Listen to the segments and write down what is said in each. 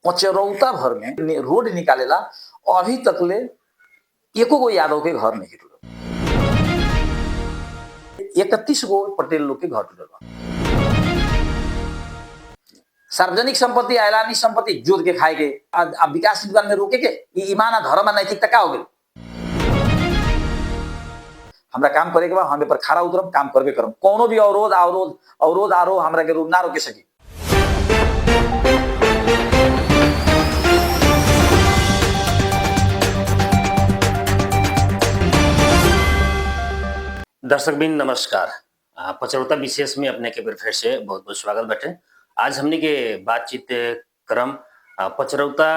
पचरौता भर में रोड निकालेला अभी तकले एको गो यादव के घर नहीं टूटल। 31 गो पटेल लोग के घर टूटल बा। सार्वजनिक संपत्ति ऐलानी संपत्ति जोत के खाए के अब विकास की दुकान में रोके के ईमान आ धर्म नैतिकता का हो गई। हमरा काम करे के बा, हम पर खड़ा उतरम, काम करबे करम। कोनो भी अवरोध आरोह हमरा के ना रोके सकी। दर्शकबिन नमस्कार। पचरौता विशेष में अपने के फिर से बहुत बहुत स्वागत बटे। आज हमने के बातचीत क्रम पचरौता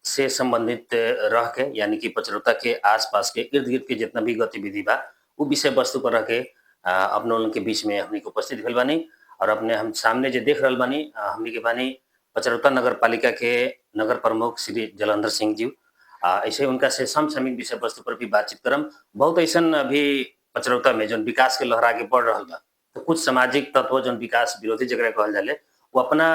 से संबंधित रह के यानी कि पचरौता के आसपास के इर्द गिर्द के जितना भी गतिविधि बा वो विषय वस्तु पर रह के अपने लोगों के बीच में हमने को उपस्थित भेल बानी और अपने हम सामने जो देख रहल बानी हमने के बानी पचरौता नगर पालिका के नगर प्रमुख श्री जलंधर सिंह जी। ऐसे उनका से समसामयिक विषय वस्तु पर भी बातचीत करम। बहुत ऐसा अभी पचरौता में जो विकास के लहर आगे बढ़ रहा बा तो कुछ सामाजिक तत्व जो विकास विरोधी जगह कहल जाले वो अपना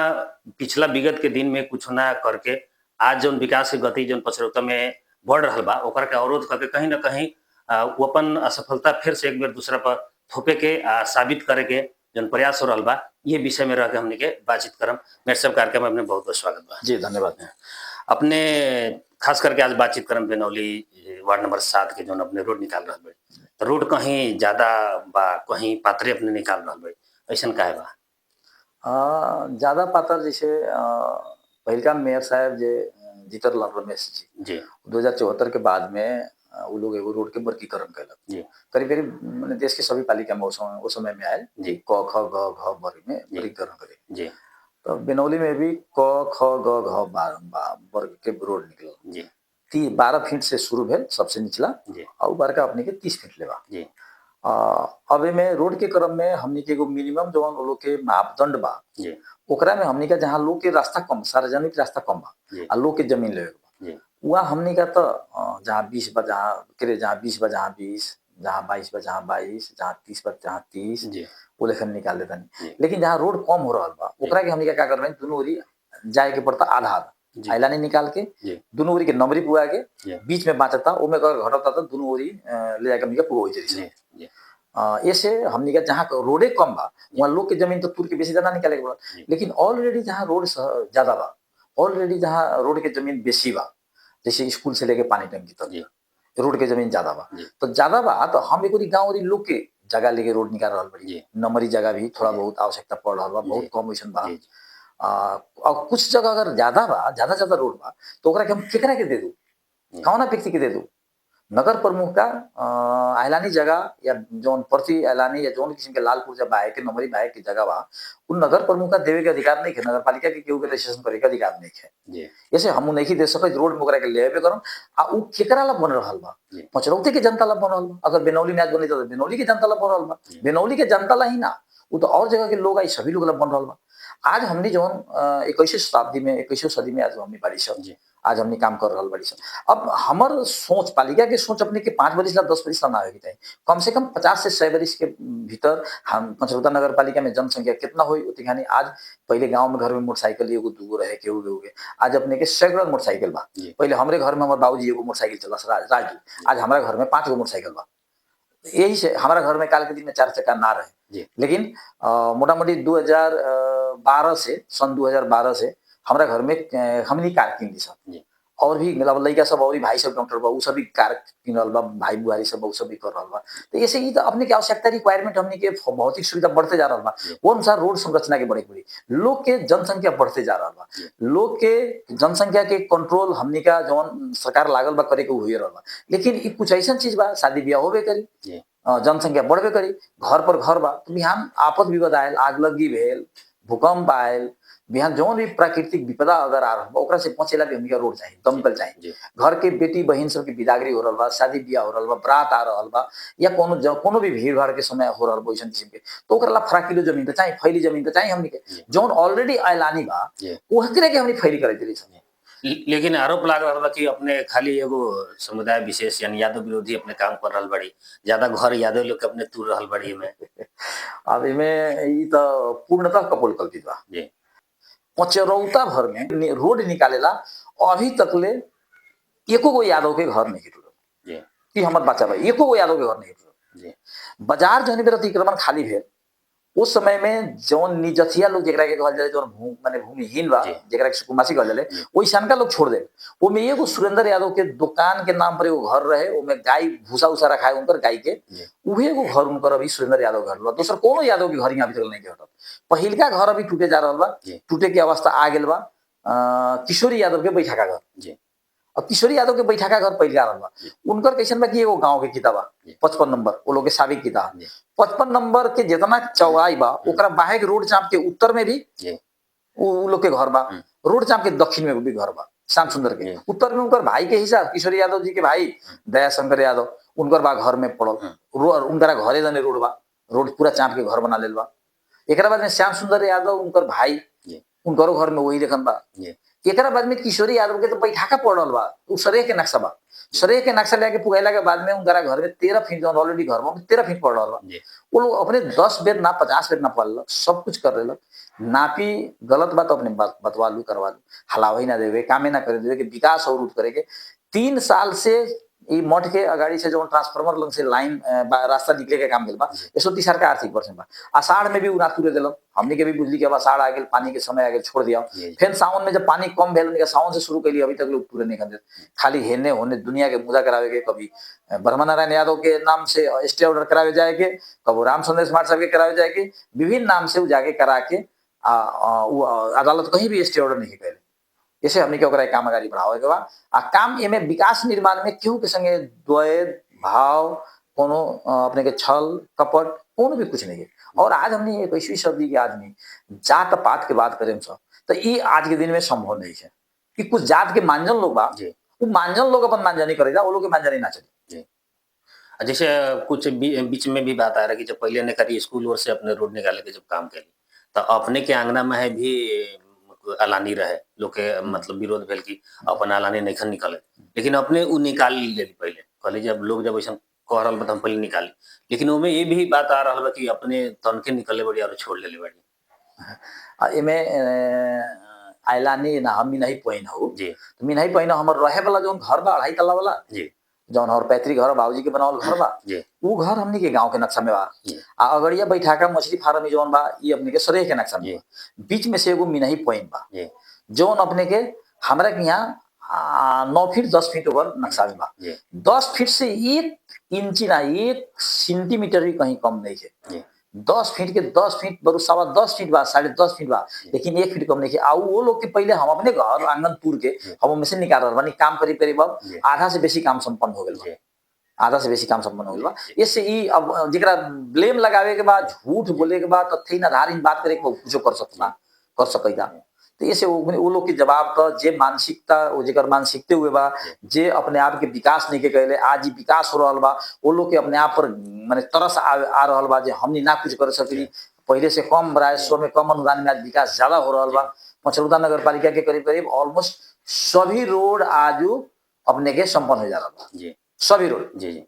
पिछला विगत के दिन में कुछ ना करके आज जो विकास के गति जो पचरौता में बढ़ रहा बा ओकर के अवरोध करके कहीं ना कहीं वो अपन असफलता फिर से एक बार दूसरा पर थोपे के साबित करे के जो प्रयास हो रहा बा ये विषय में रह के हमने के बातचीत करम। मेरे सब कार्यक्रम में अपने बहुत बहुत स्वागत बा जी, धन्यवाद। अपने खास करके आज बातचीत करम बेनौली वार्ड नंबर 7 के जो अपने रोड निकाल रहा बा तो रोड कहीं ज्यादा बा कहीं पात्रे अपने निकाल रहा बा ऐसा काहे बा? ज्यादा पातर जैसे पहिलका मेयर साहब जे जीतर लाल रमेश जी 2074 के बाद में वो लोग एगो रोड के वर्गीकरण कैलक। करीब करीब मैंने देश के सभी पालिका में उस समय में आयल जी क ख ग घ वर्ग में वर्गीकरण करे जी। तो बेनौली में भी क ख ग घ वर्ग के रोड निकल जी। 12 फीट से शुरू भेल सबसे निचला और बड़का अपने के 30 फीट लेवा जी। अब में रोड के क्रम में हमनी के एगो मिनिमम जो लोग के मापदंड बा ओकरा में हमनी का जहाँ लोग के रास्ता कम सार्वजनिक रास्ता कम बा आ लोग के जमीन लेवे बा वहाँ हमनी का तो जहाँ 20 बा जहाँ 20 बा जहाँ 20 जहाँ 22 बा जहाँ 22 जहाँ 30 बा जहाँ 30 वो लेखन निकाल देता नहीं। लेकिन जहाँ रोड कम हो रहा बा ओकरा के हमनी का क्या कर रहे दोनों ओरी जाए के पड़ता आधा आधा ऐलानी निकाल के दोनों ओरी के नंबरी पुआ के बीच में बाँचता ओमे घटता तो दोनों ओरी ले जाके हमनी का पुआ जैसे ऐसे हमनी का जहाँ रोडे कम बा वहाँ लोग के जमीन तो तुर के बेसी ज्यादा निकाले के पड़ा। लेकिन ऑलरेडी जहाँ रोड ज्यादा बा ऑलरेडी जहाँ रोड के जमीन बेसी बा जैसे स्कूल से लेके पानी टंकी तक रोड के जमीन ज्यादा बा तो ज्यादा बा तो हम एक गाँव लोग के जगह लेके रोड निकाल रहा बड़ी नंबरी जगह भी थोड़ा बहुत आवश्यकता पड़ रहा बा बहुत कम वैसन बा। और कुछ जगह अगर ज्यादा बा ज्यादा रोड बा तो ओकरा के हम केकरा के दे दू कौना व्यक्ति के दे दू नगर प्रमुख का ऐलानी जगह या जोन प्रति ऐलानी या जोन किस्म के लालपुर जब बाहे के नंबरी बाहे की जगह बा उन नगर प्रमुख का देवे के अधिकार नहीं है। नगर पालिका के केहू के रजिस्ट्रेशन करे के अधिकार नहीं है। जैसे हम नहीं दे सके रोड में ओकरा के लेबे करम आ उ केकरा ला बन रहल बा पचरौते के जनता ला बन रहल बा। अगर बेनौली में आज बनी तो बेनौली के जनता ला बन रहल बा बेनौली के जनता ला ही ना वो तो और जगह के लोग आई सभी लोग ला बन रहल बा। आज हमने जो 21वीं शताब्दी में 21वीं सदी में आज हमने बाड़ी सब आज हमने काम कर रहा बड़ी सब। अब हमार सोच पालिका के सोच अपने के 5 बरिस ला 10 बरिस ला ना होगी चाहिए कम से कम 50 से 100 बरिस के भीतर हम पचरौता नगर पालिका में जनसंख्या कितना हुई उतनी खानी आज पहले गांव में घर में मोटरसाइकिल एगो दूगो रहे केहू के आज अपने के सैकड़ों मोटरसाइकिल बा। पहले हमारे घर में हमारे बाबूजी एगो मोटरसाइकिल चला राजू आज हमारे घर में 5 गो मोटरसाइकिल बा। यही से हमारा घर में काल के दिन में 4 चक्का ना रहे लेकिन मोटा मोटी 2012 से सन 2012 से हमारा घर में हमनी कार किन ली सब और भी मतलब लड़का सब और भाई सब डॉक्टर बा उ सब भी कार किन रहल बा भाई बुआरी सब उ सब भी कर रहल बा। तो ऐसे ही तो अपने के आवश्यकता रिक्वायरमेंट हमनी के भौतिक सुविधा बढ़ते जा रहल बा वो अनुसार रोड संरचना के बढ़े लोग के जनसंख्या बढ़ते जा रहल बा लोग के जनसंख्या के कंट्रोल हमनी का जौन सरकार लागल बा करे के हुई रहल बा। लेकिन कुछ ऐसा चीज बा शादी ब्याह होबे करी जनसंख्या बढ़बे करी घर पर घर बा तो बिहान आपद विपद आयल आग लगी भेल भूकंप आयल बिहान जौन भी प्राकृतिक विपदा अगर आ रहा ओकरा से पहुंचेला भी हमनी रोड चाहिए दमकल चाहिए। घर के बेटी बहन सब की बिदागरी हो रहा बा शादी ब्याह हो रहा बा बरात आ रहा बा या कोनो भी भीड़ भाड़ के समय हो रहा बा वैसन किस्म के तो ओकरा ला फराकिलो जमीन तो चाहिए फैली जमीन तो चाहिए हमनी के जौन ऑलरेडी ऐलानी बा ओकरे के हमनी फैली करे देली समय। लेकिन आरोप लाग रहा कि अपने खाली एगो समुदाय विशेष यानी यादव विरोधी अपने काम कर रहा बड़ी ज्यादा घर यादव लोग के अपने तूर रहा बड़ी में। अब इमे ई तो पूर्णतः कपोल कल्पित बा। पचरौता भर में रोड निकालेला अभी तकले एको गो यादव के घर नहीं टूटल कि हमर बच्चा भाई एको गो यादव के घर नहीं टूटल। बाजार जौन बेर अतिक्रमण खाली भेल उस समय में जौन निजथिया लोग जेकरा के कहल जाए जौन माने भूमिहीन बा जेकरा के सुकुमासी कहल जाए ओइसन का लोग छोड़ दे। ओमे एगो सुरेंद्र यादव के दुकान के नाम पर एगो घर रहे, ओमे गाय भूसा उसा रखा है उनकर गाय के, उहे एगो घर उनकर अभी सुरेंद्र यादव घर बा। दूसर कोनो यादव के घर यहाँ अभी तक नहीं हटल। पहिलका घर अभी टूटे जा रहा बा, टूटे के अवस्था आ गेल बा किशोरी यादव के बैठा का घर। और किशोरी यादव के बैठा का घर पहिलका रहल बा, उनकर कैसन बा कि एगो गांव के किताब बा 55 नंबर, वो लोग के साबिक किताब 55 नंबर के जितना चौड़ाई बा ओकरा बाहे के रोड चाप के उत्तर में भी उ लोग के घर बा, रोड चाप के दक्षिण में भी घर बा श्याम सुंदर के। उत्तर में उनकर भाई के हिसाब किशोरी यादव जी के भाई दया शंकर यादव उनकर बा घर में पड़ल, उनका घरे जने रोड बा, रोड पूरा चाप के घर बना लेल बा। एक बाद में श्याम सुंदर यादव उनकर भाई उनकरो घर में वही देखन बा। एक बाद में किशोरी यादव के तो बैठाका पड़ल बा, उ सरेह के नक्शा बा, सरेह के नक्शा लेके पुगैला के बाद में उनका घर में 13 फीट जौन ऑलरेडी घर में 13 फीट पड़ रहा बा। वो लोग अपने 10 बेर ना 50 बेर ना पाल सब कुछ कर रहे, नापी गलत बात अपने बतवा लू करवा लू, हलावे ना देवे, कामे ना करे देवे के विकास और रूट करे के। 3 साल से ई मठ के अगाड़ी से जो ट्रांसफार्मर लंग से लाइन रास्ता निकले के काम दिल बा 130 का आर्थिक वर्ष बा। आषाढ़ में भी उना तुरे दिल, हमने के भी बुझली के अब आषाढ़ आ गेल, पानी के समय आ गेल, छोड़ दिया। फिर सावन में जब पानी कम भेल उनके सावन से शुरू कैली, अभी तक लोग पूरे नहीं कर देते, खाली हेने होने दुनिया के मुद्दा करावे के। कभी ब्रह्मनारायण यादव के नाम से स्टे ऑर्डर करावे जाए के, कभी रामचंद्र स्मार्ट साहब के करावे जाए के, विभिन्न नाम से जाके करा के अदालत कहीं भी स्टे ऑर्डर नहीं करे। ऐसे हमने क्या काम अगाडि बढ़ावे के बा। आ काम एमे विकास निर्माण में केहू के संगे द्वैत भाव कोनो अपने के छल कपट कोनो भी कुछ नहीं है। और आज हमने 21वीं सदी के आदमी जात पात के बात करें तो ये आज के दिन में संभव नहीं है कि कुछ जात के मानजन लोग बा, वो मानजन लोग अपन मानजनी करेगा, वो लोग के मानजनी ना चले। जैसे कुछ बीच में भी बात आ रहा है कि जब पहले ने करी स्कूल और से अपने रोड निकाले के जब काम करी तो अपने के आंगना में है भी अलानी रहे, लोग के मतलब विरोध भेल की अपन अलानी नहीं निकले, लेकिन अपने उ निकाल ले पहले कहले जब लोग जब ऐसा कह रहा हम पहले निकाली, लेकिन उनमें ये भी बात आ रहा है कि अपने तनके निकले बड़ी और छोड़ ले बड़ी। एमे आयलानी ना हम नहीं पहिन हो जी, तो मी नहीं पहिन हमर रहे वाला जो घर बा 2.5 तल्ला वाला जी, जौन और पैतृक घर बाबूजी के बनावल घर बा, वो घर हमनी के गांव के नक्शा में बा। आ अगड़िया बैठाका मछली फार्म में जौन बा ये अपने के सरेह के नक्शा में, बीच में से एगो मिनही पॉइंट बा जौन अपने के हमरा के यहाँ 9 फीट 10 फीट ओवर नक्शा में बा। 10 फीट से 1 इंची ना 1 सेंटीमीटर भी कहीं कम नहीं है। 10 फीट के 10 फीट बरु 10.25 फीट बा, 10.5 फीट बा, लेकिन 1 फीट कम नहीं है। आ वो लोग के पहले हम अपने घर आंगन तूर के हम में से निकाल रहा बानी, काम करीब करीब आधा से बेसी काम संपन्न हो गया, आधा से बेसी काम संपन्न हो गया। इससे ई अब जरा ब्लेम लगावे के बाद, झूठ बोले के बाद, तथ्य आधारित बात करे के कुछ कर सकता। तो ऐसे वो लोग के जवाब तो जे मानसिकता वो जेकर मानसिकते हुए बा, जे अपने आप के विकास नहीं के कहले, आज ही विकास हो रहा बा, वो लोग के अपने आप पर माने तरस आ रहा बा जे हमनी ना कुछ कर सकी, पहले से कम राजस्व में कम अनुदान में आज विकास ज्यादा हो रहा बा। पचरौता नगर पालिका के करीब करीब ऑलमोस्ट सभी रोड आज अपने के संपन्न हो जा रहा बा, सभी रोड। जी जी,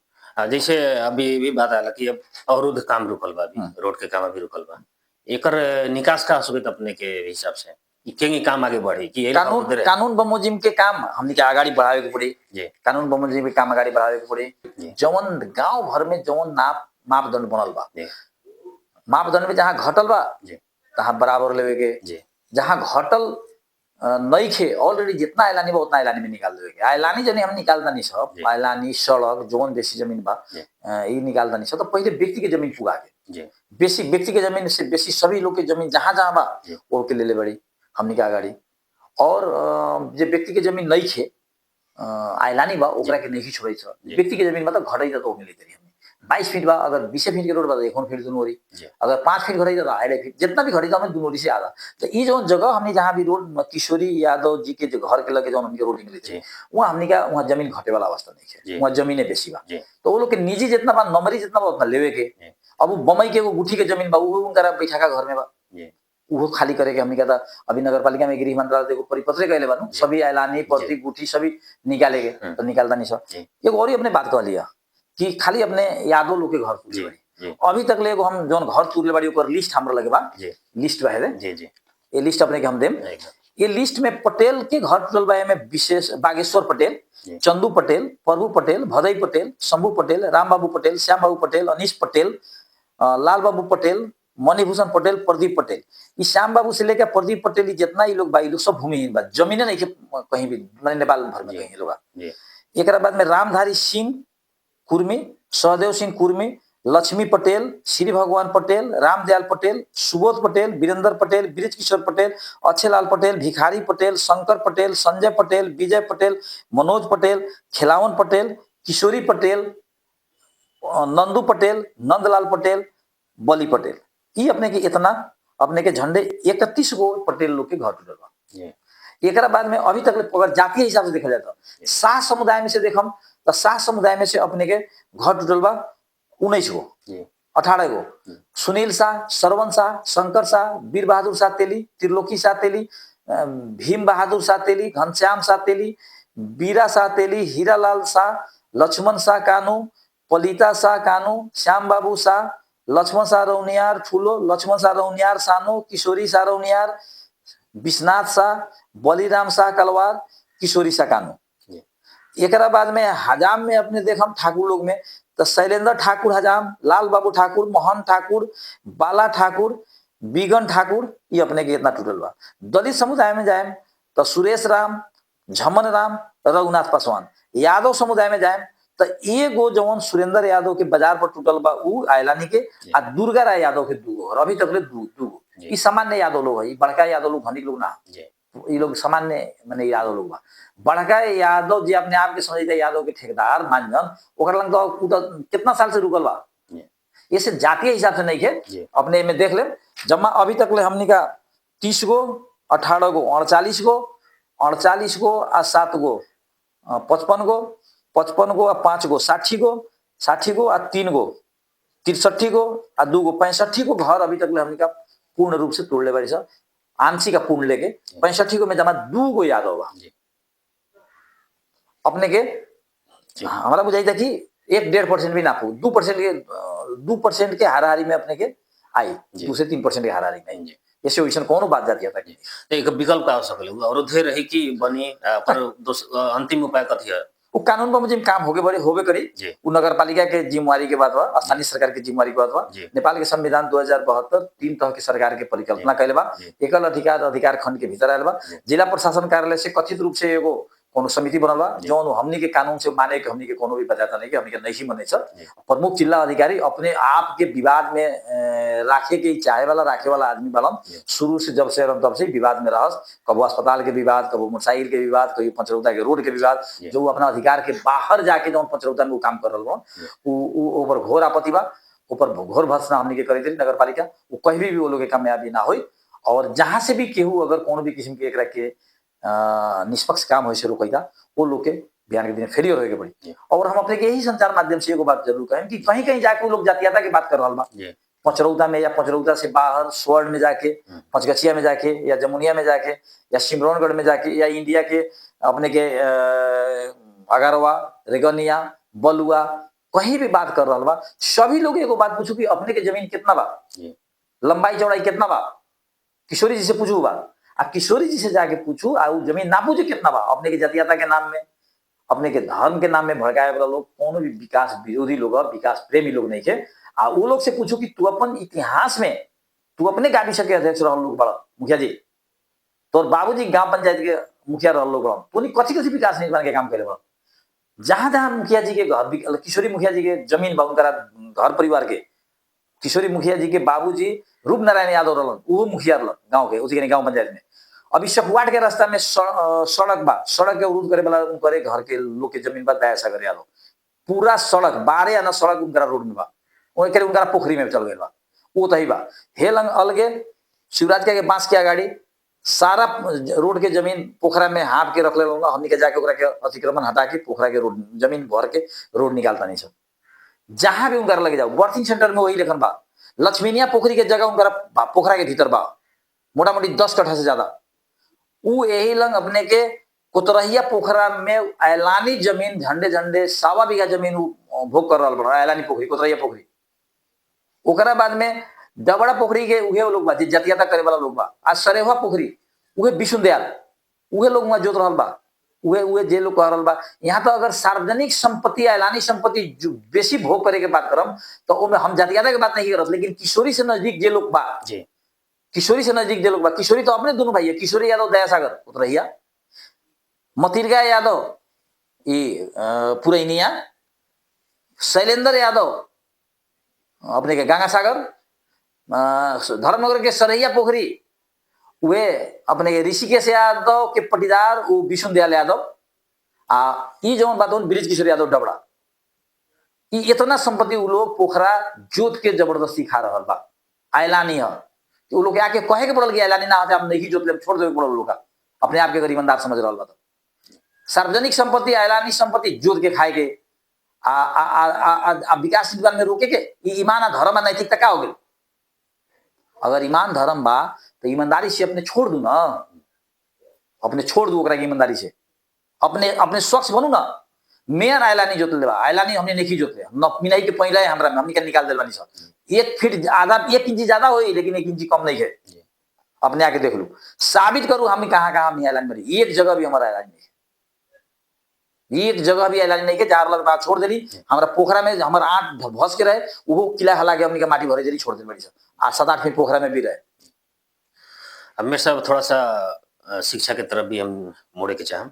जैसे अभी भी बात आला कि अब अवरुद्ध काम रुकल बा, अभी रोड के काम अभी रुकल बा, एकर निकास का सुविधा अपने के हिसाब से केंगे काम आगे बढ़े कि कानून बमोजिम के काम हमनी के आगाड़ी बढ़ावे के पड़ी, कानून बमोजिम के काम आगाड़ी बढ़ावे के पड़ी। जवन गांव भर में जवन मापदंड बनल बा, मापदंड में जहां घटल बा तहां बराबर लेवे के, जहां घटल नहीं खे ऑलरेडी जितना ऐलानी बा उतना ऐलानी में निकाल देवे के। ऐलानी जने हम निकालता नहीं सब, ऐलानी सड़क जवन बेसी जमीन बा ये निकालता नहीं सब, तो पहले व्यक्ति के जमीन पुगा के बेसी व्यक्ति के जमीन से बेसी सभी लोग के जमीन जहां जहां बा वो के ले बड़ी हमनी के आगाड़ी। और जे व्यक्ति के जमीन नहीं खे ऐलानी बा ओकरा के नहीं छोड़े छ, व्यक्ति के जमीन मतलब घटै तो मिले करी। 22 फीट बा, अगर 20 फीट के रोड बा 1 फीट दुनो ओरी, अगर 5 फीट घटै तो 2.5 फीट, जितना भी घटै तो हमें दुनो ओरी से आधा। तो ये जो जगह हमने जहां भी रोड किशोरी यादव जी के जो घर के लगे जो हमके रोड मिले थे वहाँ हमने का वहाँ जमीन घटे वाला अवस्था नहीं है, वहाँ जमीने बेसी बा। तो वो लोग के निजी जितना बा नंबरी जितना बा उतना लेवे के। अब वो बमई के वो गुठी के जमीन बा वो उनका बैठा का घर में बा, वो खाली करे के हमने कहता अभी नगर पालिका में गृह मंत्रालय को परिपत्र कहले बानू, सभी ऐलानी पत्री गुठी सभी निकालेगे तो निकालता नहीं सब। एक और ही अपने बात कह लिया कि खाली अपने यादव लोग के घर तुले बाड़ी, अभी तक ले हम जोन घर तुले बाड़ी ओकर लिस्ट हमरा लगे बा, लिस्ट बा है ये लिस्ट अपने के हम देम। ये लिस्ट में पटेल के घर टूटल बा में विशेष बागेश्वर पटेल, चंदू पटेल, प्रभु पटेल, भदई पटेल, शंभू पटेल, राम बाबू पटेल, श्याम बाबू पटेल, अनीश पटेल, लाल बाबू पटेल, मणिभूषण पटेल, प्रदीप पटेल। ये श्याम बाबू से लेकर प्रदीप पटेल जितना ही लोग बा लोग सब भूमिहीन बा, जमीने नहीं कहीं भी नेपाल भर में कहीं लोग। एक बाद में रामधारी सिंह कुर्मी, सहदेव सिंह कुर्मी, लक्ष्मी पटेल, श्री भगवान पटेल, रामदयाल पटेल, सुबोध पटेल, वीरेंद्र पटेल, ब्रिज किशोर पटेल, अक्षयलाल पटेल, भिखारी पटेल, शंकर पटेल, संजय पटेल, विजय पटेल, मनोज पटेल, खिलावन पटेल, किशोरी पटेल, नंदू पटेल, नंदलाल पटेल, बली पटेल। ये अपने के इतना अपने के झंडे 31 गो पटेल लोग के घर टूटल बा। एक बाद में अभी तक अगर जातीय हिसाब से देखा जाए तो शाह समुदाय में से देखम तो शाह समुदाय में से अपने के घर टूटल बा 19 गो, 18 गो। सुनील शाह, श्रवण शाह, शंकर शाह, वीर बहादुर शाह तेली, त्रिलोकी शाह तेली, भीम बहादुर शाह तेली, घनश्याम शाह तेली, बीरा शाह तेली, हीरालाल शाह, लक्ष्मण शाह कानू, पलिता शाह कानू, श्याम बाबू शाह, लक्ष्मण शाह रौनियार ठूलो, लक्ष्मण शाह रौनियार सानो, किशोरी शाह रौनियार, विश्वनाथ शाह, बलिराम शाह कलवार, किशोरी शाह कानू। एक बाद में हजाम में अपने देखम ठाकुर लोग में तो शैलेंद्र ठाकुर हजाम, लाल बाबू ठाकुर, मोहन ठाकुर, बाला ठाकुर, बिगन ठाकुर, ये अपने के इतना टूटल बा। दलित समुदाय में जाए तो सुरेश राम, झमन राम, रघुनाथ पासवान। यादव समुदाय में जाए तो एगो जवन सुरेंद्र यादव के बाजार पर टूटल बा उ आयलानी के, आ दुर्गा राय यादव के दूगो और अभी तक दूगो। ई सामान्य यादव लोग है, बड़का यादव लोग धनिक लोग ना, ये लोग सामान्य माने यादव लोग बा। बड़का यादव जी अपने आप के समझते यादव के ठेकेदार मानजन ओकर लंग तो कितना साल से रुकल बा। ये से जातीय हिसाब से नहीं है, अपने में देख ले जमा अभी तक ले हमनी का 30 गो, 18 गो, 48 गो, 48 गो आ 7 गो 55 गो, 55 गो आ 5 गो 60 गो, 60 गो आ 3 गो 63 गो आ 2 गो 65 गो घर अभी तक ले हमनी का पूर्ण रूप से तोड़ ले बारी सब आंशिक पूर्ण लेके 65 गो में जमा 2 गो यादव बा। अपने के हमारा बुझाई था कि 1-1.5% भी ना पू 2% के हाराहारी में अपने के आई 2 से 3% के हाराहारी में ऐसे वैसे कौन बात जाती है एक विकल्प का आवश्यक है अवरोध रही कि बनी पर अंतिम उपाय कथी है वो कानून पर मुझे काम होबे करी वो नगर पालिका के जिम्मेवारी के बात बा, स्थानीय सरकार के जिम्मेवारी के बात बा। नेपाल के संविधान 2072 3 तरह के सरकार के परिकल्पना कैले बा। एकल अधिकार खंड के भीतर आयल बा। जिला प्रशासन कार्यालय से कथित रूप से एगो कोनो समिति बनल बा जौन हमनी के कानून से माने के हमनी के कोनो भी बताता नहीं कि हमनी के नहीं मने छ। प्रमुख जिला अधिकारी अपने आप के विवाद में राखे के चाहे वाला राखे वाला आदमी बालन शुरू से जब से तब से विवाद में रहस, कबो अस्पताल के विवाद, कबो मोटरसाइकिल के विवाद, कभी पंचरौता के रोड के विवाद, जो अपना अधिकार के बाहर जाके जौन पंचरौता में वो काम कर रहल बा ऊपर घोर आपत्ति बा, ऊपर घोर भर्त्सना हमनी के करे नगर पालिका वो कहीं भी वो लोग के कामयाबी ना होई। और जहां से भी केहू अगर कोनो भी किस्म के एकरा के निष्पक्ष काम हो से रोकैता वो लोग के बयान के दिन फेलियर होके पड़ी। और हम अपने के यही संचार माध्यम से एगो बात जरूर कहें कि कहीं कहीं जाके वो लोग जातीयता की बात कर रहा बा, पचरौता में या पचरौता से बाहर स्वर्ण में जाके, पचगछिया में जाके या जमुनिया में जाके या सिमरौनगढ़ में जाके या इंडिया के अपने के अगरवा, रेगनिया, बलुआ कहीं भी बात कर रहा बा। सभी लोग एगो बात पूछू कि अपने के जमीन कितना बा, लंबाई चौड़ाई कितना बा, किशोरी जी से पूछू बा। आ किशोरी जी से जाके पूछू आ जमीन ना पूछू कितना बा। अपने के जातीयता के नाम में, अपने के धर्म के नाम में भड़काए वाला लोग कोनो भी विकास विरोधी लोग और विकास प्रेमी लोग नहीं के। आ वो लोग से पूछू कि तू अपन इतिहास में तू अपने गाड़ी के अध्यक्ष रहल लोग बड़ा मुखिया जी, तोर बाबूजी गांव पंचायत के मुखिया रहल लोग बड़ा, तू कथी कथी विकास निर्माण के काम करे बड़ा। जहां जहां मुखिया जी के घर, किशोरी मुखिया जी के जमीन बा उनका घर परिवार के, किशोरी मुखिया जी के बाबूजी रूप नारायण यादव रहलन वो मुखिया रहलन गांव के उसी गांव पंचायत में। अभी सकुआट के रास्ता में सड़क बा, सड़क के अवरुद्ध करे वाला उनके घर के लोग के जमीन बा दया सागर यादव, पूरा सड़क 12 आना सड़क उनका रोड में बा, उनका पोखरी में चल गए बा वो तही बा। हेलंग अलगे शिवराज के बांस के अगाड़ी सारा रोड के जमीन पोखरा में हाँप के रख ले हमनी के जाके ओकरा के अतिक्रमण हटा के पोखरा के रोड जमीन भर के रोड निकालता नहीं सब। जहां भी उनका लगे जाओ बर्थिंग सेंटर में वही लेखन बा। लक्ष्मीनिया पोखरी के जगह उनका पोखरा के भीतर बा मोटा मोटी 10 कट्ठा से ज्यादा। वो यही लंग अपने के कुतरहिया पोखरा में ऐलानी जमीन झंडे झंडे 1.25 बीघा जमीन भोग कर रहा बड़ा ऐलानी पोखरी कुतरहिया पोखरी। ओकरा बाद में डबड़ा पोखरी के उहे लोग बा जतियाता करे वाला लोग बा। आज सरेवा पोखरी उहे विष्णुदयाल उहे लोग वहां जोत रहल बा। उहे उहे जे लोग कह रहल बा। यहाँ तो अगर सार्वजनिक संपत्ति ऐलानी संपत्ति जो बेसी भोग करे के बात करम तो ओमे हम जतियाता के बात नहीं करत, लेकिन किशोरी से नजदीक जे लोग बा जी किशोरी से नजदीक जे लोग बा, किशोरी तो अपने दोनों भाई है, किशोरी यादव दयासागर उतरैया, मतिरगा यादव ये पुरैनिया, शैलेंद्र यादव अपने के गंगा सागर, धर्मनगर के सरैया पोखरी वे अपने के ऋषिकेश यादव के पटीदार वो विष्णुदयाल यादव ई जौन बात ब्रिज किशोर यादव डबड़ा ई इतना संपत्ति उ लोग पोखरा जोत के जबरदस्ती खा रहा बा। ऐलानी है उ लोग के आके कहे के पड़ल कि ऐलानी ना होते आप नहीं जोत ले छोड़ देवे पड़ल लोग का, अपने आप के अगर ईमानदार समझ रहा बा। तो सार्वजनिक संपत्ति ऐलानी संपत्ति जोत के खाए के विकास में रोके के ईमान धर्म और नैतिकता का हो गई। अगर ईमान धर्म बा तो ईमानदारी से अपने छोड़ दू ना, अपने छोड़ दू ओकरा की ईमानदारी से, अपने अपने स्वच्छ बनू ना। मेयर ऐलानी जोत ले बा, ऐलानी हमने नहीं जोत ले न मिनाई के पहले हमरा में हमने का निकाल देल बानी सब। 1 फीट आधा 1 इंची ज्यादा होई लेकिन 1 इंची कम नहीं है। अपने आके देख लो, साबित करूं हम कहां-कहां हम ऐलान बनी। एक जगह भी हमारा ऐलान नहीं है, एक जगह भी ऐलान नहीं के जार लग बात छोड़ देली। हमरा पोखरा में हमारा 8 भस के रहे वो किला हला के हमने का माटी भरे जरी छोड़ देल बड़ी सब। आज 7-8 फीट पोखरा में भी रहे। अब मेरे साहब थोड़ा सा शिक्षा की तरफ भी हम मोड़े के चाह,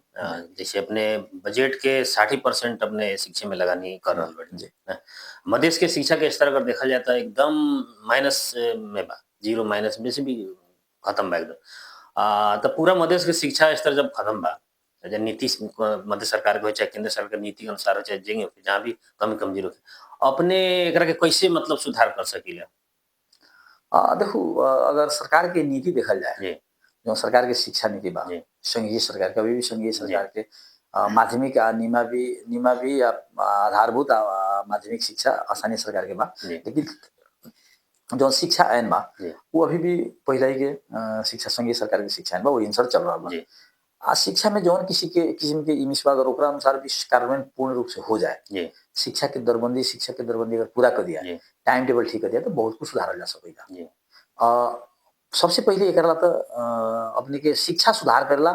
जैसे अपने बजट के 60% अपने शिक्षा में लगानी कर रहा बड़ी। मधेश के शिक्षा के स्तर अगर देखा जाता है एकदम माइनस में बा, 0 माइनस में से भी खत्म बा एकदम। तो पूरा मधेश के शिक्षा स्तर जब खत्म बा, नीति मध्य सरकार के हो चाहे केंद्र सरकार नीति के अनुसार हो चाहे जेंगे जहाँ भी कमी कमजोरी हो, अपने एकरा के कैसे मतलब सुधार कर सकीला? देखो अगर सरकार की नीति देखल जाए, जो सरकार की शिक्षा नीति बा संघीय सरकार कभी भी संघीय सरकार के माध्यमिक निमा भी आधारभूत माध्यमिक शिक्षा स्थानीय सरकार के बा। लेकिन जो शिक्षा आयन बा वो अभी भी पहले के शिक्षा संघीय सरकार की शिक्षा आयन बा वो अनुसार चल रहा बा। शिक्षा में जौन किसी के किस्म के इमिश बा अगर ओकरा अनुसार भी कार्यान्वयन पूर्ण रूप से हो जाए, शिक्षा के दरबंदी अगर पूरा कर दिया, टाइम टेबल ठीक कर दिया तो बहुत कुछ सुधारल जा सकेगा। सबसे पहले एक तो अपने के शिक्षा सुधार करेला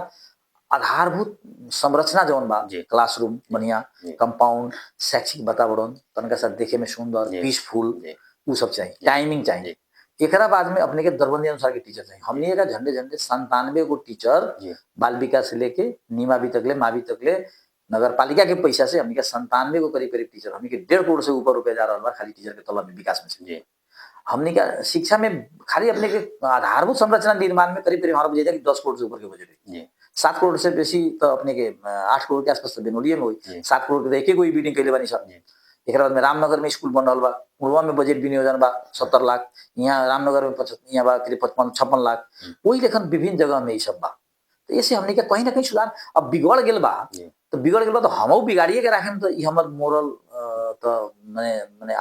आधारभूत संरचना जौन बा, क्लासरूम बढ़िया, कंपाउंड, शैक्षिक वातावरण तनका सा देखे में सुंदर पीसफुल वो सब चाहिए, टाइमिंग चाहिए। एकरा बाद में अपने के दरबंदी अनुसार के टीचर चाहिए। हमने का झंडे 97 गो टीचर बाल विकास से लेके नीमा भी तकले मावी तकले नगर पालिका के पैसा से हमने 97 गो करीब टीचर हमने के 1.5 करोड़ से ऊपर रुपया जा रहा खाली टीचर के तलब में विकास में से। हमने का शिक्षा में खाली अपने के आधारभूत संरचना निर्माण में करीब हमारा बजट है कि 10 करोड़ से ऊपर के बजट है। 7 करोड़ से बेसी तो अपने के 8 करोड़ के आसपास बेनोलिये में हुई। 7 करोड़ के एक बिल्डिंग कैले बानी सब। एक बाद में रामनगर में स्कूल बन रहा बा, उड़वा में बजट विनियोजन बा 70 लाख, यहाँ रामनगर में 55-56 लाख, वही लेखन विभिन्न जगह में ये सब बा। तो ऐसे हमने कहीं ना कहीं सुधार अब बिगड़ गया बा, तो हम बिगाड़िए के रखे तो हमार मोरल तो मैंने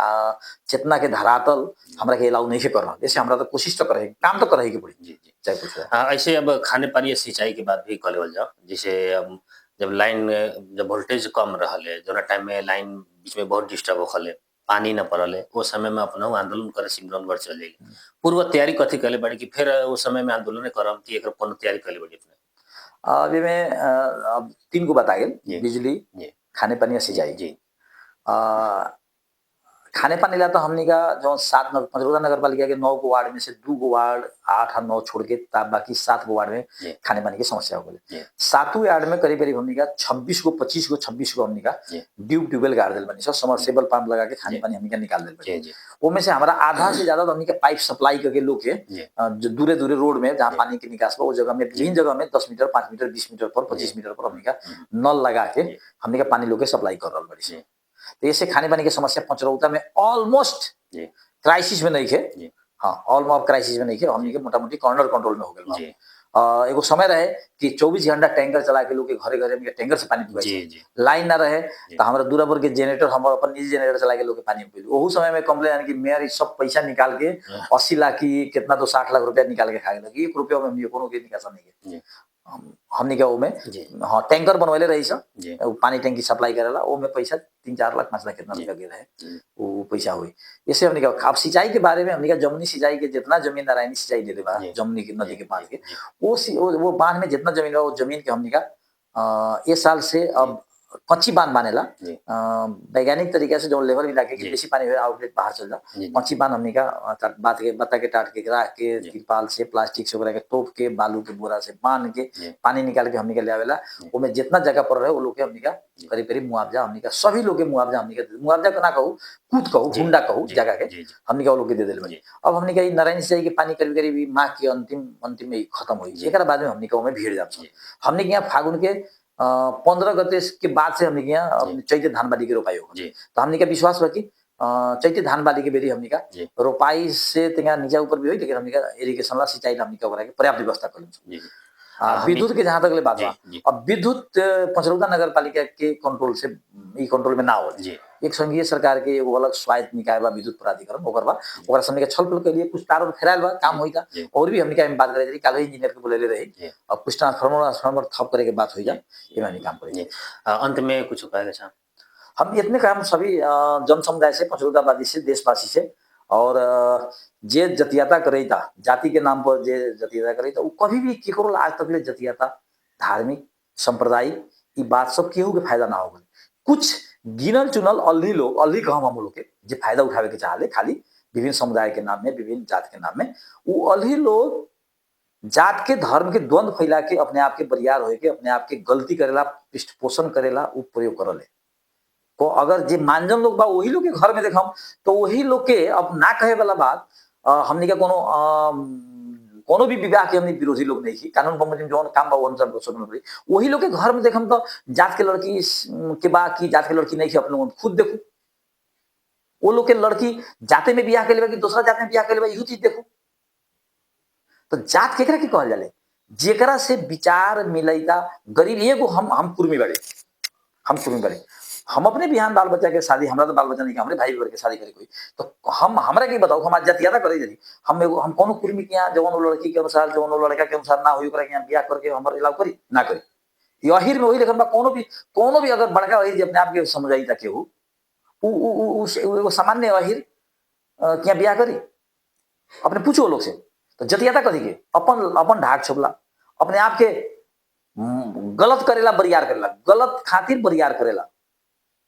चेतना के धरातल हमरा के अलाउ नहीं से कर रहा। जैसे हमरा तो कोशिश तो करे काम तो करे के पड़ी चाहे कुछ। ऐसे अब खाने पानी सिंचाई के बाद भी कॉलेज जाओ, जैसे अब जब लाइन जब वोल्टेज कम रहा जो टाइम में लाइन बीच में बहुत डिस्टर्ब होखले, पानी न पड़ल वो समय में अपना आंदोलन करे सिमरनगढ़ चल जाएगी। पूर्व तैयारी कथी करे बड़ी कि फिर उस समय में आंदोलन करम कि एक पूर्ण तैयारी करे बड़ी अपने? अभी मैं अब 3 को बता गए, बिजली, खाने पानी और सिंचाई। खाने पानी ला तो हमने का जो 7 नगर पालिका के 9 गो वार्ड में से 2 गो वार्ड 8 और 9 छोड़ के बाकी 7 गो वार्ड में खाने पानी की समस्या हो गई। 7 वार्ड में करीब हमने का 26 गो हमने का ट्यूबवेल गाड़ दिल बनी सब, समरसेबल पंप लगा के खाने पानी हमने का निकाल दिल बनी। वो में से हमारा आधा से ज्यादा तो हमने का पाइप सप्लाई करके लोग के जो दूरे रोड में जहाँ पानी के निकास वो जगह में विभिन्न जगह में 10 मीटर 5 मीटर 20 मीटर पर 25 मीटर पर हमने का नल लगा के हमने का पानी लोग के सप्लाई कर रहा बड़ी। तो ऐसे खाने पानी की समस्या पचरौता में ऑलमोस्ट क्राइसिस में नहीं है। हाँ, ऑलमोस्ट क्राइसिस में नहीं है, हमने के मोटा-मोटी कॉर्नर कंट्रोल में हो गए। एगो समय रहे कि 24 घंटा टैंकर चला के लोग के घरे में टैंकर से पानी पीवाई, लाइन ना रहे तो हमारा दूरापुर के जनरेटर हमारा अपन निजी जनरेटर चला के लोग के पानी पी। वो समय में कंप्लेन कि मेयर सब पैसा निकाल के 80 लाख की कितना तो 60 लाख रुपया निकाल के खाए लगी, 1 रुपया में हमने कोनो के निकासा नहीं है। हमनी के ओमे हाँ टैंकर बनवले रही सब पानी टैंकी सप्लाई करेला ओमे पैसा 3-4 लाख 5 लाख कितना रुपया के रहे वो पैसा हुई। इससे हमनी का अब सिंचाई के बारे में हमनी का जमुनी सिंचाई के जितना जमीन नारायणी सिंचाई दे बा जमुनी की नदी के बांध के वो बांध में जितना जमीन बा वो जमीन के हमनी का ये साल से अब कच्ची बांध बनेला वैज्ञानिक तरीके से जो लेवल मिला के बेसी पानी हुए आउटलेट बाहर चल जा कच्ची बांध हमनी का बात के बत्ता के टाट के राख के तिरपाल से प्लास्टिक से के तोप के बालू के बोरा से बांध के पानी निकाल के हमनी का ले आवेला ओमे जितना जगह पर रहे वो लोग के हमनी का करीब करीब मुआवजा हमनी का सभी लोग के मुआवजा हमनी का मुआवजा ना कहू कूद कहू हुंडा कहू जगह के हमनी का वो लोग के दे देल बनी। अब हमनी का नारायण सिंचाई के पानी करीब करीब माह के अंतिम में खत्म हुई एकरा बाद में हमनी का ओमे भीड़ जा हमनी के यहाँ फागुन के 15 गते के बाद से हमने यहाँ चैते धान बाली के रोपाई होगा तो हमने का विश्वास बा कि चैते धान बाली के बेरी हमने का रोपाई से तंगा नीचे ऊपर भी हुई लेकिन हमने का इरिगेशन ला सिंचाई हमने का ओकरा के पर्याप्त व्यवस्था कर विद्युत के जहां तक ले बात बा अब विद्युत पचरौदा नगर पालिका के कंट्रोल से ई कंट्रोल में ना हो एक संघीय सरकार के एगो अलग स्वायत्त निकाय बा विद्युत प्राधिकरण ओकर बा ओकरा समझ के छलफल के लिए कुछ तार फेरायल बा काम होई था और भी हमने का बात करे रही काल इंजीनियर के बोले रही अब कुछ ट्रांसफार्मर थप करे के बात होई जा एमे नहीं काम करे। अंत में कुछ कहेगा चाह हम इतने काम सभी जन समुदाय से पचरौदावादी से देशवासी से और जे जतियाता करे था जाति के नाम पर जे जतियाता करे था वो कभी भी केकरो आज तक ले जतियाता धार्मिक सांप्रदायिक ये बात सब केहू के फायदा ना होगा कुछ गिनल चुनल अल्ली लोग अल्ली कहम हम लोग के जे फायदा उठावे के चाहले खाली विभिन्न समुदाय के नाम में विभिन्न जात के नाम में वो अल्ली लोग जात के धर्म के द्वंद्व फैला के अपने आप के बरियार होए के अपने आप के गलती करेला पृष्ठ पोषण करेला वो प्रयोग करले तो अगर जे मानजन लोग बा वही लोग के घर में देखम तो वही लोग के अब ना कहे वाला बात हमनी का कोनो भी विवाह के हमनी विरोधी लोग नहीं की कानून बमोजिम जो काम बा अनुसार सुनल पड़ी वही लोग के घर में देखम तो जात के लड़की के बा की जात के लड़की नहीं की अपने खुद देखो वो लोग के लड़की जाते में बियाह के लिए दूसरा जात में बियाह के लिए यही चीज देखो तो जात केकरा की कहल जाले जेकरा से विचार मिलैता गरीब एगो हम कुर्मी बड़े हम अपने बिहान बाल बच्चा के शादी हमरा तो बाल बच्चा नहीं हमारे भाई बहन के शादी करे कोई तो हम हमरा के बताओ हम आज जतियाता करे जरी हम कोनो कुर्मी के यहाँ जवन लड़की के अनुसार जवन लड़का के अनुसार ना होई ओकरा के यहाँ बियाह करके हमर इलाव करी ना करी यही में वही लेखन बा कोनो भी अगर बड़का वही अपने आप के समझाई था केहू उ सामान्य अहिर क्या बियाह करी अपने पूछो लोग से तो जतियाता करी के अपन ढाक छोपला अपने आप के गलत करेला बरियार करेला गलत खातिर बरियार करेला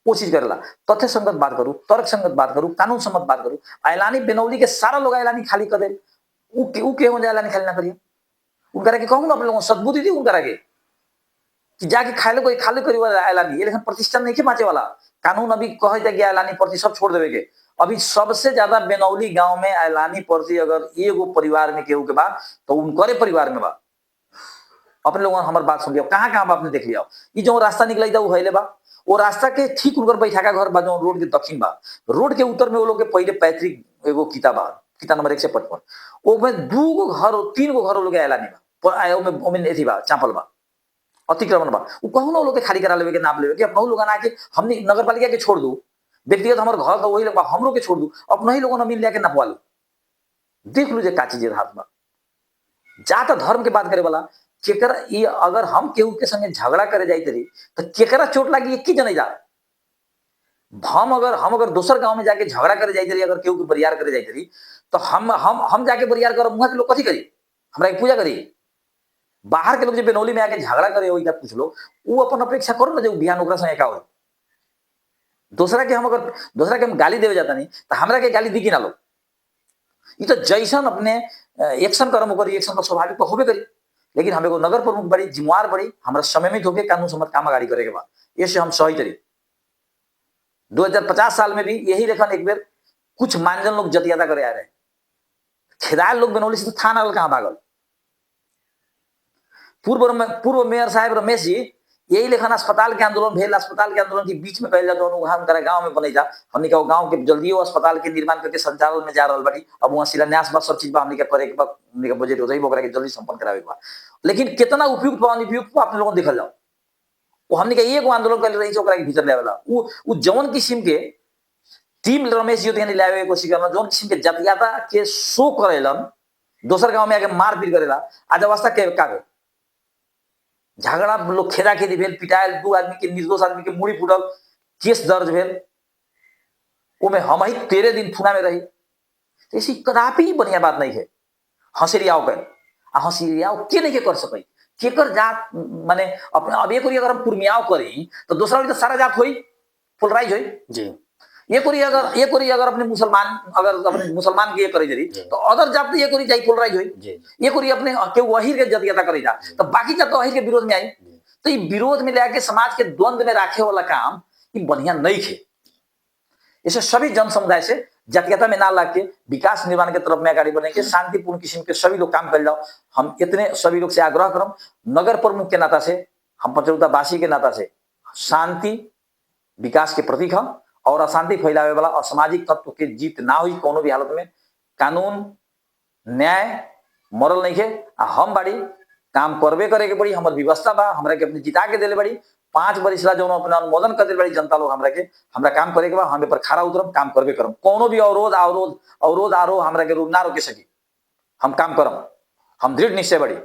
वो चीज करेला तथ्य संगत बात करूं तर्क संगत बात करूं कानून सम्मत बात करूं ऐलानी बेनौली के सारा लोग ऐलानी खाली कर दे उ के हो जाए ऐलानी खाली ना करिए उनकरा के कहूं ना अपने लोगों सद्बुद्धि दी उनकरा के कि जाके खाले कोई खाली करी वाला ऐलानी ये लेकिन प्रतिष्ठान नहीं के बाँचे वाला कानून अभी कहे जाए ऐलानी प्रति सब छोड़ देवे के अभी सबसे ज्यादा बेनौली गांव में ऐलानी प्रति अगर एगो परिवार में केहू के बा तो उनकरे परिवार में बा अपने लोगों हमार बात सुन लिया कहाँ आपने देख लिया ये जो रास्ता निकल था वो हैले बा वो रास्ता के ठीक उनकर बैठा का घर बा जो रोड के दक्षिण बा रोड के उत्तर में वो लोग के पहले पैतृक एगो किता नंबर 155 वो में 2 गो घर 3 गो घर लोग ऐलानी बा ओमे एथी बा चांपल बा अतिक्रमण बा वो कहूं ना लोग के खाली करा लेवे के नाप लेवे के अपना लोग आके हमने नगर पालिका के छोड़ दू व्यक्तिगत हमारे घर तो वही लोग हमरो के छोड़ दू अपना ही लोगों ने मिल लेके नपवा लो देख लीजिए का चीज हाथ में जात धर्म के बात करे वाला केकरा ये अगर हम केहू के संगे झगड़ा करे जाइत रही तो केकरा चोट लगी एक ही जने जा हम अगर दोसर गांव में जाके झगड़ा करे जाइत रही अगर केहू के बरियार करे जाइत रही तो हम जाके बरियार करब वहां के लोग कथी करी हमरा के पूजा करी बाहर के लोग जो बेनौली में आके झगड़ा करे वही पूछ लो वो अपन अपेक्षा करो ना जो बिहान ओकरा संगे का हो दूसरा के हम गाली देवे जाता नहीं तो हमरा के गाली दी कि ना लो ये तो जैसन अपने एक्शन करम ओकर रिएक्शन तो स्वाभाविक होबे करी लेकिन हम एगो नगर प्रमुख बड़ी जिम्मेवार बड़ी हमारा संयमित होके कानून सम्मत काम आगाड़ी करे के बाद ये से हम सही तरी 2050 साल में भी यही लेखन एक बेर कुछ मानजन लोग जतियाता करे आ रहे खेदायल लोग बेनौली से थाना कहाँ भागल पूर्व मेयर साहब रमेश जी यही लेखन अस्पताल के आंदोलन भेल अस्पताल के आंदोलन के बीच में कहल जाता वहाँ उनका गाँव में बने जा हमने कहा गाँव के जल्दी अस्पताल के निर्माण करके संचालन में जा रहा बाटी अब वहाँ शिलान्यास बा सब चीज बा हमने करे के हमने बजट होता ही के जल्दी संपन्न करावे के बा लेकिन कितना उपयुक्त बा अनुपयुक्त बा अपने लोगों देखल जाओ वो हमने कहा एगो आंदोलन कर रही के भीतर लेवेला वो जौन किस्म के टीम रमेश जी होते लावे के कोशिश करना जौन किस्म के जातियाता के शो करेलन दोसर गाँव में आके मारपीट करेला आज अवस्था के का झगड़ा लोग खेदा खेदी भेल, पिटायल, 2 आदमी के निर्दोष आदमी के मुड़ी फूटल, केस दर्ज भेल, ओमे हम ही 13 दिन थुना में रही। तो ऐसी कदापि बढ़िया बात नहीं है। हंसिरियाओ कर आ हंसिरियाओ के नहीं के कर सके, केकर जात माने अपने अब एक अगर हम कुर्मियाओ करी तो दूसरा तो सारा जात होई फुलराइज होई जी। ये कोरी अगर अपने मुसलमान के ये करे जरी तो अदर जात ये कोरी जाई फुलराइज होई। ये कोरी अपने के वहीर के जतियता करे जा तो बाकी जात तो वहीर के विरोध में आई। तो ये विरोध में लेके समाज के द्वंद में रखे वाला काम ये बढ़िया नहीं है। इसे सभी जन समुदाय से जातीयता में ना लाग के विकास निर्माण के तरफ में आगे बढ़ने के शांतिपूर्ण किस्म के सभी लोग काम कर जाओ। हम इतने सभी लोग से आग्रह करम, नगर प्रमुख के नाता से, हम पचरौता वासी के नाता से शांति विकास के प्रतीक हम और अशांति फैलावे वाला असामाजिक तत्व के जीत ना हुई कोनो भी हालत में। कानून न्याय मरल नहीं है, हम बाड़ी काम करबे करे के पड़ी, हमार व्यवस्था बा, हमरा के अपने जिता के देले बड़ी 5 वर्ष ला जो अपने अनुमोदन कर दिल बड़ी जनता लोग हमरा काम करे के बा, हम पर खड़ा उतरम, काम करबे करम। कोनो भी अवरोध आरोह हमरा के ना रोके सकी, हम काम करम। हम दृढ़ निश्चय बड़ी,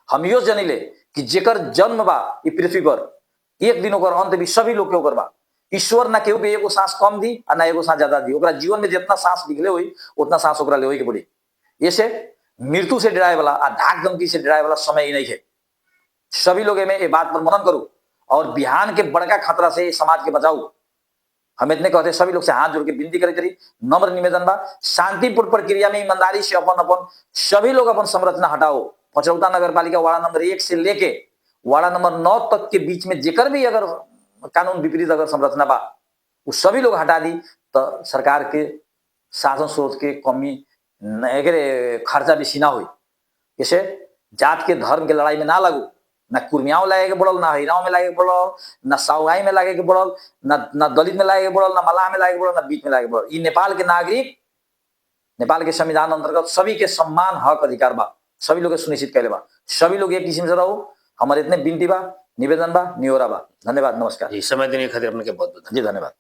हम यो जनिले कि जेकर जन्म बा ई पृथ्वी पर एक दिन ओकर अंत भी सभी लोग के ओकर बा। ईश्वर ना केहू भी एगो सांस कम दी और ना एगो सांस ज्यादा दी, ओकरा जीवन में जितना सांस निकले हुई उतना सांस ओकरा ले के पड़ी। ऐसे मृत्यु से डराए वाला आ धाक धमकी से डराए वाला समय ही नहीं है। सभी लोग में ये बात पर मनन करूं और बिहान के बड़का खतरा से समाज के बचाऊ। हम इतने कहते सभी लोग से हाथ जोड़ के विनती करे करी, नम्र निवेदन बा, शांतिपूर्ण प्रक्रिया में ईमानदारी से अपन सभी लोग अपन संरचना हटाओ। पचरौता नगर पालिका वार्ड नंबर 1 से लेके वार्ड नंबर 9 तक के बीच में जेकर भी अगर कानून विपरीत अगर संरचना बा वो सभी लोग हटा दी तो सरकार के शासन स्रोत के कमी खर्चा बेसी ना हुई। जैसे जात के धर्म के लड़ाई में ना लगू, ना कुर्मियाओं लागे के बढ़ल, ना हिराओं में लागे के बढ़ल, ना साउगाई में लागे के बढ़ल, ना दलित में लागे के बढ़ल, ना मलाह में लागे के बढ़ल, ना बीच में लागे के बढ़ल। ये नेपाल के नागरिक, नेपाल के संविधान अंतर्गत सभी के सम्मान हक अधिकार बा, सभी लोग सुनिश्चित कैले बा। सभी लोग एक किस्म से रहो, हमारे इतने विनती बा, निवेदन बा, नियोरा बा। धन्यवाद, नमस्कार जी। समय देने खातिर अपने के बहुत बहुत जी धन्यवाद।